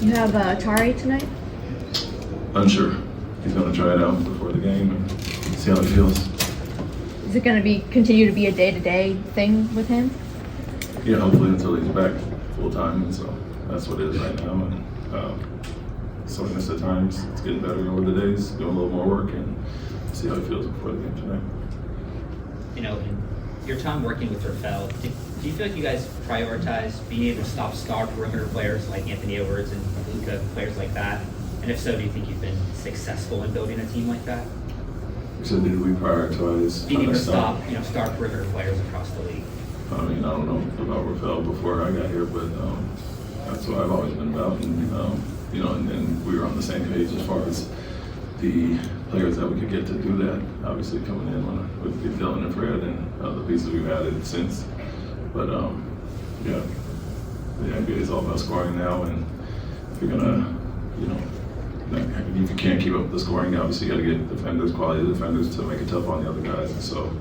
You have Tari tonight? Unsure. He's going to try it out before the game and see how it feels. Is it going to continue to be a day-to-day thing with him? Yeah, hopefully until he's back full time, and so that's what it is right now. And slowness at times, it's getting better over the days, doing a little more work, and see how he feels before the game tonight. You know, in your time working with Rafael, do you feel like you guys prioritize being able to stop star perimeter players like Anthony Edwards and Udoka, players like that? And if so, do you think you've been successful in building a team like that? So did we prioritize being able to stop, star perimeter players across the league? I mean, I don't know about Rafael before I got here, but that's what I've always been about. And, and we were on the same page as far as the players that we could get to do that. Obviously coming in with Dylan and Fred and the pieces we've added since. But the NBA is all about scoring now, and if you're gonna, if you can't keep up with the scoring, obviously you got to get defenders, quality defenders, to make it tough on the other guys. And so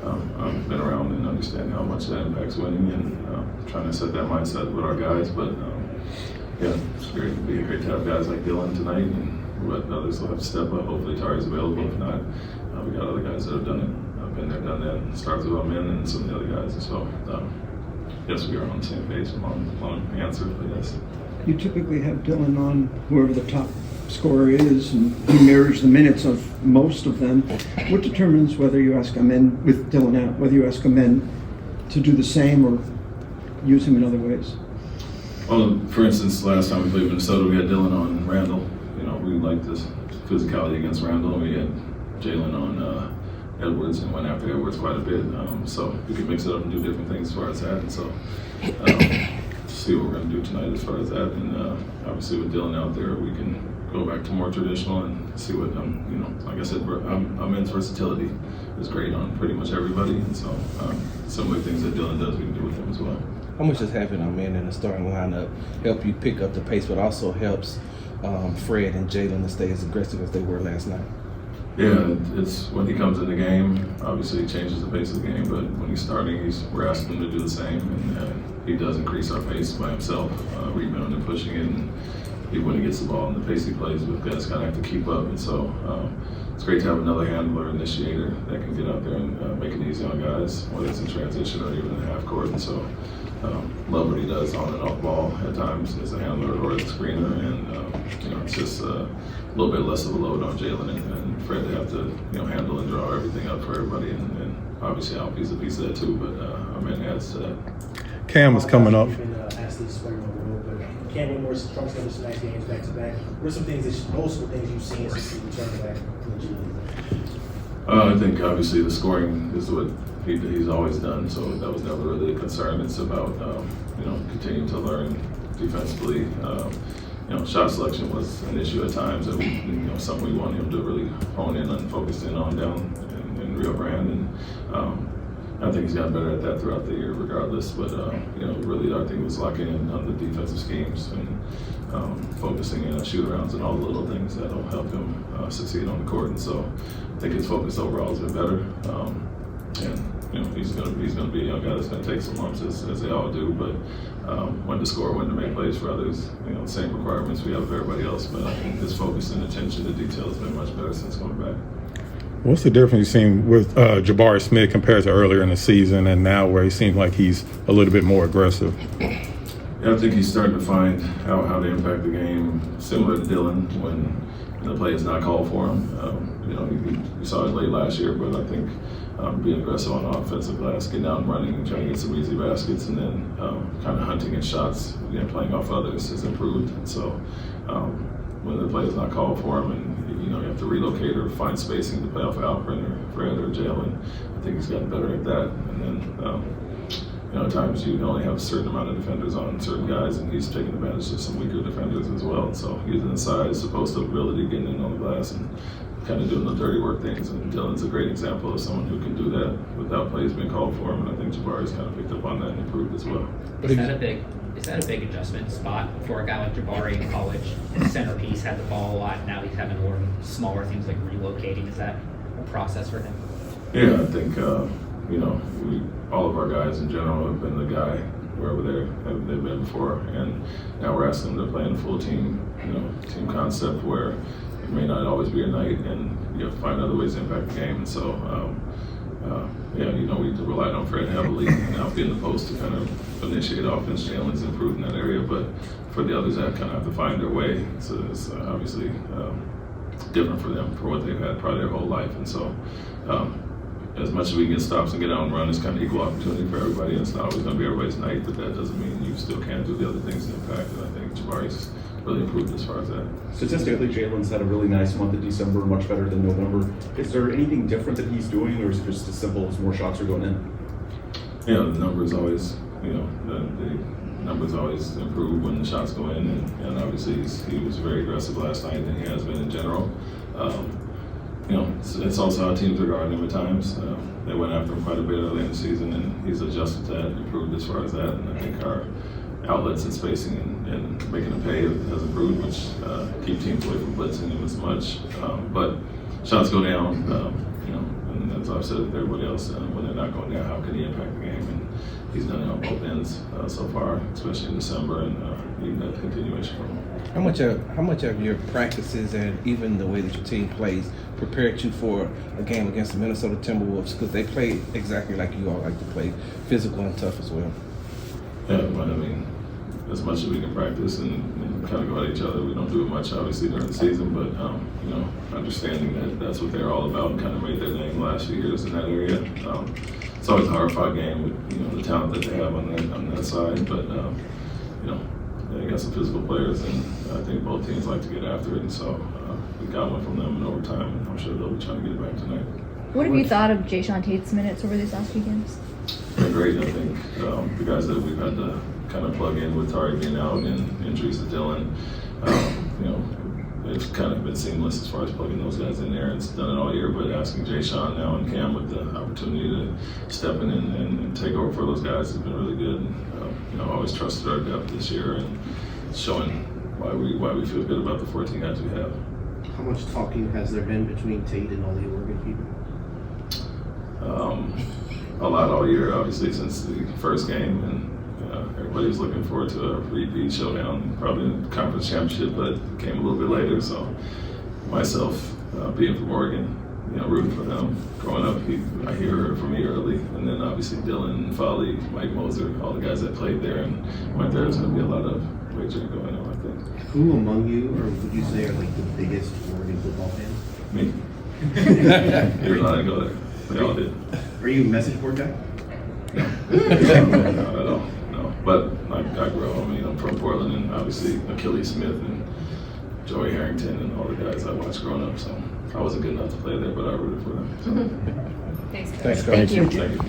I've been around and understand how much that impacts winning, and trying to set that mindset with our guys. But it's great to have guys like Dylan tonight, and others will have to step up. Hopefully Tari's available. If not, we got other guys that have done it. I've been there, done that. Starts with men and some of the other guys. And so yes, we are on the same page. Long answer, but yes. You typically have Dylan on whoever the top scorer is, and he mirrors the minutes of most of them. What determines whether you ask a man with Dylan out, whether you ask a man to do the same or use him in other ways? Well, for instance, last time we played Minnesota, we had Dylan on Randall. We liked this physicality against Randall. We had Jalen on Edwards and went after Edwards quite a bit. So we could mix it up and do different things as far as that. And so see what we're going to do tonight as far as that. And obviously with Dylan out there, we can go back to more traditional and see what, like I said, men's versatility is great on pretty much everybody. And so some of the things that Dylan does, we can do with him as well. How much does having our men in the starting lineup help you pick up the pace, but also helps Fred and Jalen to stay as aggressive as they were last night? Yeah, it's when he comes in the game, obviously it changes the pace of the game, but when he's starting, we're asking him to do the same, and he does increase our pace by himself, rebounding and pushing it, and when he gets the ball and the pace he plays with, guys kind of have to keep up. And so it's great to have another handler, initiator that can get out there and make it easy on guys, whether it's in transition or even in half court. And so love what he does on and off ball at times as a handler or as a screener, and it's just a little bit less of a load on Jalen and Fred to have to handle and draw everything up for everybody, and obviously Alfie's a piece of that too, but our man adds to that. Cam is coming up. You've been asked this player on the road, but Cam went more strong schedule some nice games back to back. What are some things most of the things you've seen since he returned back from the G League? I think obviously the scoring is what he's always done, so that was never really a concern. It's about continuing to learn defensively. Shot selection was an issue at times, and something we want him to really hone in and focus in on down in Rio Grande. And I think he's gotten better at that throughout the year, regardless. But really, our thing was locking in on the defensive schemes and focusing in on shoot-arounds and all the little things that'll help him succeed on the court. And so I think his focus overall has been better. He's going to be a young guy that's going to take some lumps as they all do, but when to score, when to make plays for others, the same requirements we have for everybody else. But I think his focus and attention to detail has been much better since coming back. What's the difference you've seen with Jabari Smith compared to earlier in the season and now, where he seems like he's a little bit more aggressive? Yeah, I think he's starting to find how to impact the game, similar to Dylan when the play is not called for him. You saw it late last year, but I think being aggressive on offensive glass, getting out and running and trying to get some easy baskets, and then kind of hunting at shots, playing off others has improved. And so when the play is not called for him, and you have to relocate or find spacing to play off Alperen or Fred or Jalen, I think he's gotten better at that. And then at times you only have a certain amount of defenders on certain guys, and he's taking advantage of some weaker defenders as well. And so using the size, the post-up ability, getting in on the glass, and kind of doing the dirty work things. And Dylan's a great example of someone who can do that without plays being called for him. And I think Jabari's kind of picked up on that and improved as well. Is that a big adjustment spot for a guy like Jabari in college? His centerpiece had the ball a lot. Now he's having to learn smaller things like relocating. Is that a process for him? Yeah, I think all of our guys in general have been the guy wherever they've been before. And now we're asking them to play in a full team, team concept where it may not always be a night, and you have to find other ways to impact the game. And so, we relied on Fred heavily now being the post to kind of initiate offense. Jalen's improved in that area, but for the others that kind of have to find their way. So it's obviously different for them for what they've had probably their whole life. And so, as much as we can get stops and get out and run, it's kind of equal opportunity for everybody. It's not always going to be everybody's night, but that doesn't mean you still can't do the other things to impact. And I think Jabari's really improved as far as that. Statistically, Jalen's had a really nice month of December, much better than November. Is there anything different that he's doing, or is it just as simple as more shots are going in? Yeah, the numbers always, the numbers always improve when the shots go in, and obviously he was very aggressive last night, and he has been in general. It's also how teams are guarding him at times. They went after him quite a bit early in the season, and he's adjusted to that, improved as far as that. And I think our outlets and spacing and making them pay has improved, which keep teams away from blitzing him as much. But shots go down, and as I've said with everybody else, when they're not going down, how can he impact the game? And he's done it on both ends so far, especially in December, and even that continuation from him. How much of your practices and even the way that your team plays prepared you for a game against the Minnesota Timberwolves? Because they play exactly like you all like to play, physical and tough as well. Yeah, but I mean, as much as we can practice and kind of go at each other, we don't do it much obviously during the season, but understanding that that's what they're all about and kind of made their name the last few years in that area. It's always a hard-fought game with the talent that they have on that side, but they got some physical players, and I think both teams like to get after it, and so we got one from them in overtime, and I'm sure they'll be trying to get it back tonight. What have you thought of Jayshawn Tate's minutes over these last few games? They're great, I think. The guys that we've had to kind of plug in with Tari being out and injuries to Dylan, it's kind of been seamless as far as plugging those guys in there. It's done it all year, but asking Jayshawn now and Cam with the opportunity to step in and take over for those guys has been really good. And, always trusted our depth this year and showing why we feel good about the 14 guys we have. How much talking has there been between Tate and all the Oregon people? A lot all year, obviously, since the first game, and everybody was looking forward to a repeat showdown, probably in the conference championship, but it came a little bit later. So myself, being from Oregon, rooting for them. Growing up, I hear from me early, and then obviously Dylan, Foley, Mike Moser, all the guys that played there and went there. There's going to be a lot of wagering going on, I think. Who among you, or would you say, are like the biggest Oregon football fans? Me. You're allowed to go there. They all did. Are you a message board guy? No. Not at all. No. But I grew up. I'm from Portland, and obviously Achilles Smith and Joey Harrington and all the guys I watched growing up. So I wasn't good enough to play there, but I rooted for them. So. Thanks, guys. Thanks, Thank Coach. you. Thank you.